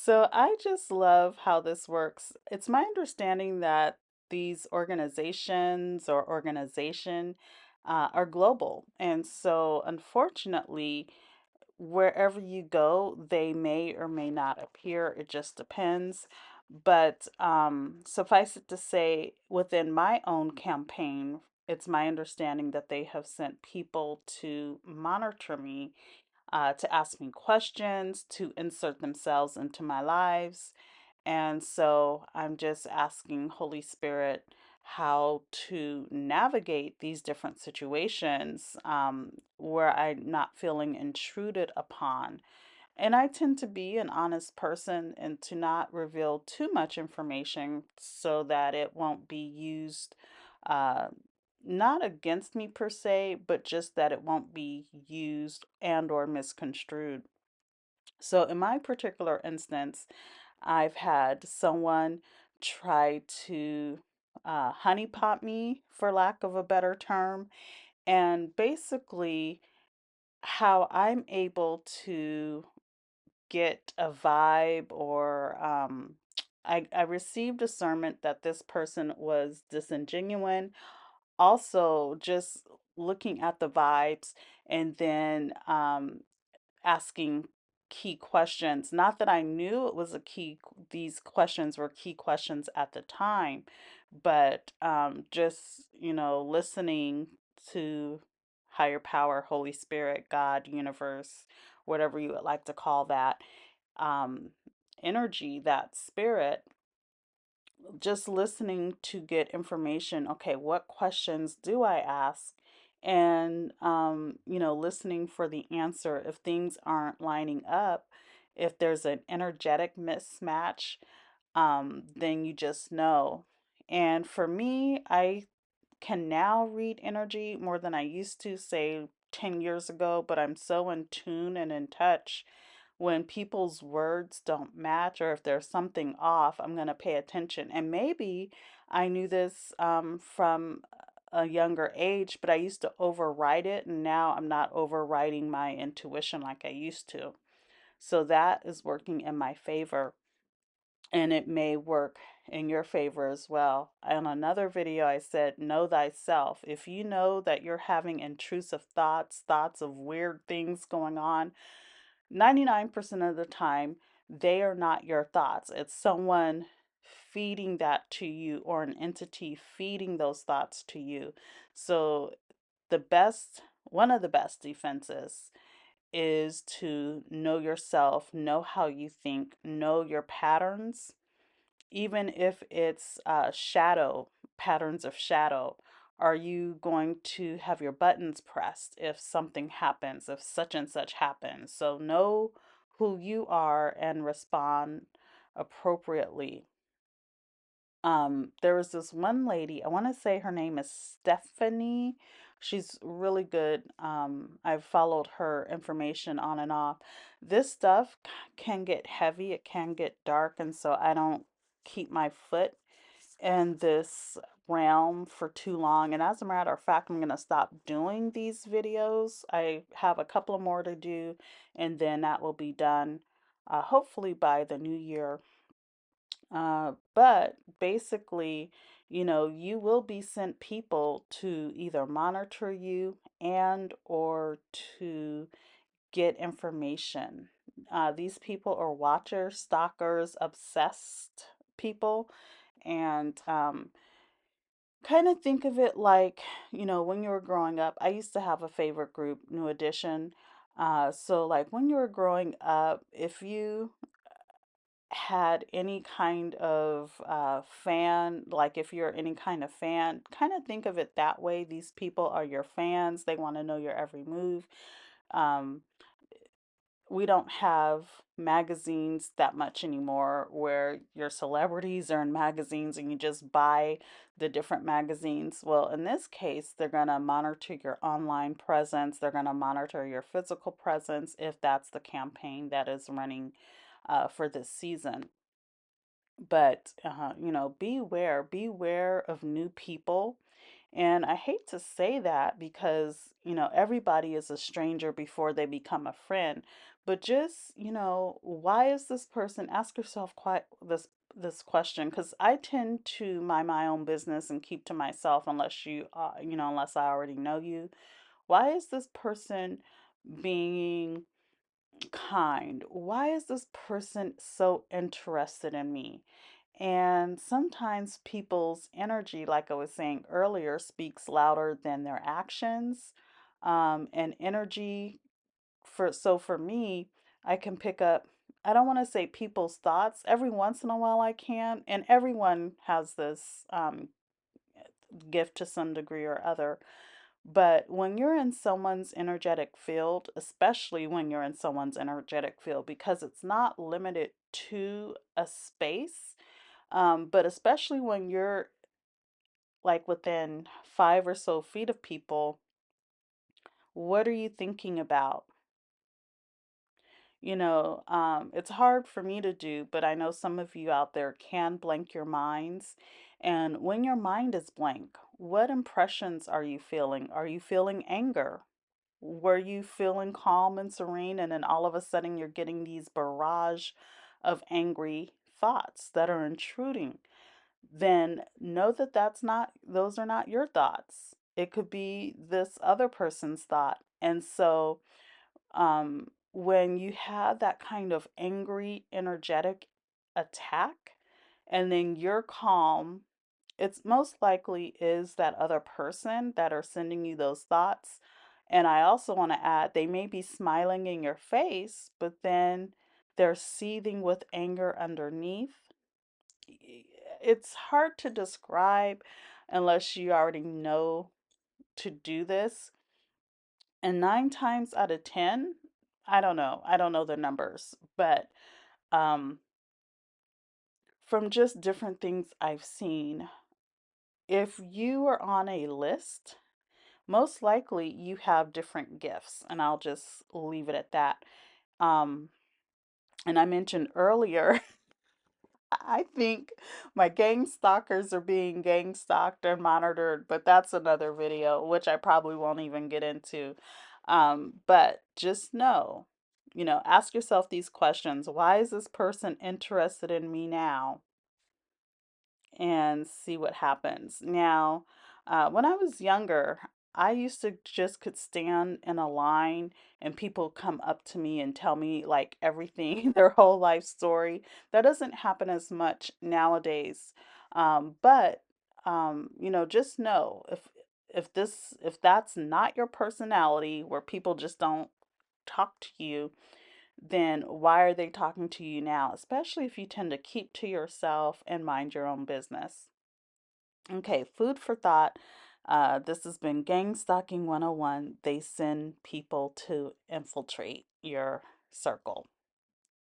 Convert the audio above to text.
So I just love how this works. It's my understanding that these organizations or organization are global. And so unfortunately, wherever you go, they may or may not appear. It just depends. But suffice it to say, within my own campaign, it's my understanding that they have sent people to monitor me, to ask me questions, to insert themselves into my lives. And so I'm just asking Holy Spirit how to navigate these different situations where I'm not feeling intruded upon. And I tend to be an honest person and to not reveal too much information so that it won't be used, uh, not against me per se, but just that it won't be used and or misconstrued. So in my particular instance, I've had someone try to honeypot me, for lack of a better term, and basically how I'm able to get a vibe or I received discernment that this person was disingenuine. Also, just looking at the vibes and then asking key questions. Not that I knew it was a these questions were key questions at the time, but just, listening to higher power, Holy Spirit, God, universe, whatever you would like to call that, um, energy, that spirit, just listening to get information. Okay, what questions do I ask? And, listening for the answer if things aren't lining up, if there's an energetic mismatch, then you just know. And for me, I can now read energy more than I used to, say 10 years ago, but I'm so in tune and in touch. When people's words don't match or if there's something off, I'm going to pay attention. And maybe I knew this from a younger age, but I used to override it, and now I'm not overriding my intuition like I used to. So that is working in my favor, and it may work in your favor as well. On another video, I said, know thyself. If you know that you're having intrusive thoughts, thoughts of weird things going on, 99% of the time, they are not your thoughts. It's someone feeding that to you or an entity feeding those thoughts to you. So, one of the best defenses is to know yourself, know how you think, know your patterns, even if it's patterns of shadow. Are you going to have your buttons pressed if something happens, if such and such happens? So know who you are and respond appropriately. There was this one lady, I want to say her name is Stephanie. She's really good. I've followed her information on and off. This stuff can get heavy, it can get dark, and so I don't keep my foot in this realm for too long. And as a matter of fact, I'm going to stop doing these videos. I have a couple of more to do, and then that will be done, hopefully by the new year. But basically, you will be sent people to either monitor you and or to get information. These people are watchers, stalkers, obsessed people, and kind of think of it like, when you were growing up. I used to have a favorite group, New Edition. So like when you were growing up, if you had any kind of fan, like if you're any kind of fan, kind of think of it that way. These people are your fans. They want to know your every move. Um, we don't have magazines that much anymore where your celebrities are in magazines and you just buy the different magazines. Well, in this case, they're going to monitor your online presence, they're going to monitor your physical presence if that's the campaign that is running for this season. But beware of new people, And I hate to say that because, everybody is a stranger before they become a friend. But just, why is this person, ask yourself quite this question, because I tend to mind my own business and keep to myself unless unless I already know you. Why is this person being kind? Why is this person so interested in me? And sometimes people's energy, like I was saying earlier, speaks louder than their actions. And energy for me, I can pick up, I don't want to say people's thoughts. Every once in a while I can, and everyone has this gift to some degree or other. But when you're in someone's energetic field, especially when you're in someone's energetic field, because it's not limited to a space, but especially when you're like within 5 or so feet of people, what are you thinking about? It's hard for me to do, but I know some of you out there can blank your minds. And when your mind is blank, what impressions are you feeling? Are you feeling anger? Were you feeling calm and serene, and then all of a sudden you're getting these barrage of angry thoughts that are intruding? Then know that those are not your thoughts. It could be this other person's thought. And so, when you have that kind of angry, energetic attack, and then you're calm, it's most likely is that other person that are sending you those thoughts. And I also want to add, they may be smiling in your face, but then they're seething with anger underneath. It's hard to describe unless you already know to do this. And 9 times out of 10, I don't know. I don't know the numbers, but um, from just different things I've seen, if you are on a list, most likely you have different gifts, and I'll just leave it at that. Um, and I mentioned earlier, I think my gang stalkers are being gang stalked and monitored, but that's another video, which I probably won't even get into. But just know, ask yourself these questions. Why is this person interested in me now? And see what happens. Now, when I was younger, I used to just could stand in a line and people come up to me and tell me like everything, their whole life story. That doesn't happen as much nowadays. But just know if that's not your personality, where people just don't talk to you, then why are they talking to you now? Especially if you tend to keep to yourself and mind your own business. Okay, food for thought. This has been Gang Stalking 101. They send people to infiltrate your circle.